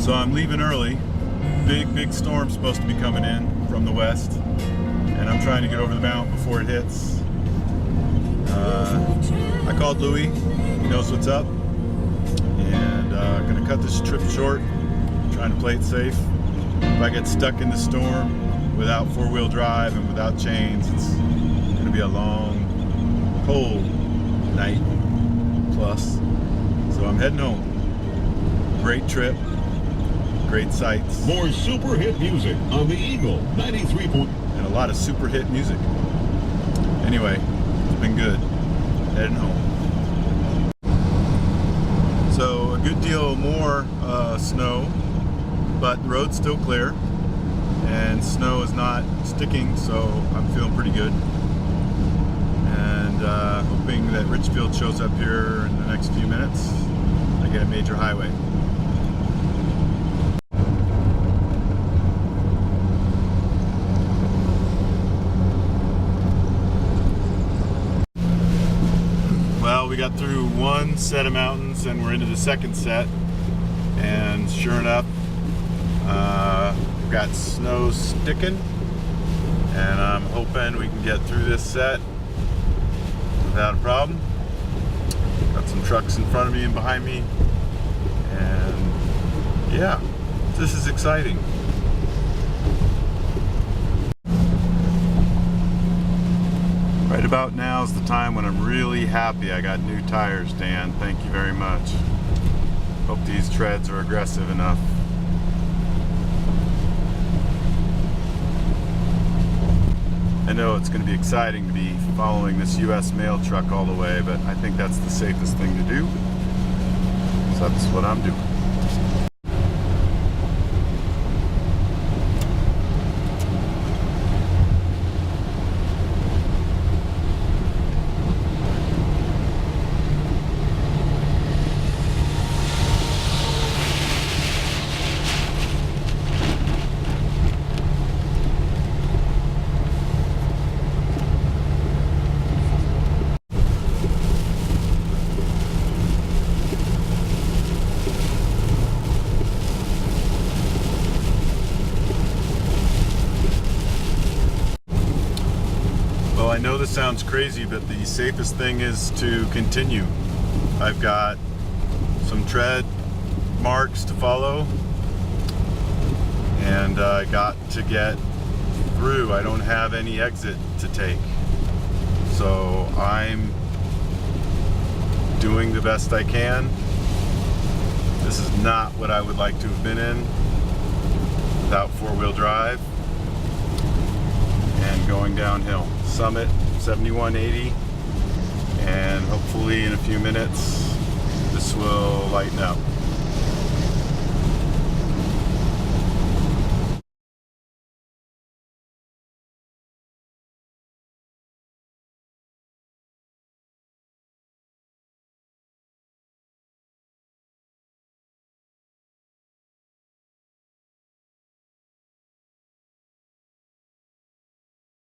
So I'm leaving early. Big storm supposed to be coming in from the west, and I'm trying to get over the mountain before it hits. I called Louie, he knows what's up, and gonna cut this trip short, trying to play it safe. If I get stuck in the storm without four-wheel drive and without chains, it's gonna be a long, cold night plus. So I'm heading home. Great trip, great sights. More super hit music on the Eagle 93. And a lot of super hit music. Anyway, it's been good. Heading home. So a good deal more snow, but the road's still clear and snow is not sticking, so I'm feeling pretty good. And hoping that Richfield shows up here in the next few minutes. I get a major highway. Well, we got through one set of mountains and we're into the second set, and sure enough, we've got snow sticking, and I'm hoping we can get through this set without a problem. Got some trucks in front of me and behind me, and yeah, this is exciting. Right about now is the time when I'm really happy I got new tires, Dan. Thank you very much. Hope these treads are aggressive enough. I know it's going to be exciting to be following this US mail truck all the way, but I think that's the safest thing to do. So that's what I'm doing. I know this sounds crazy, but the safest thing is to continue. I've got some tread marks to follow, and I got to get through. I don't have any exit to take. So I'm doing the best I can. This is not what I would like to have been in without four-wheel drive and going downhill. Summit 7180, and hopefully in a few minutes this will lighten up.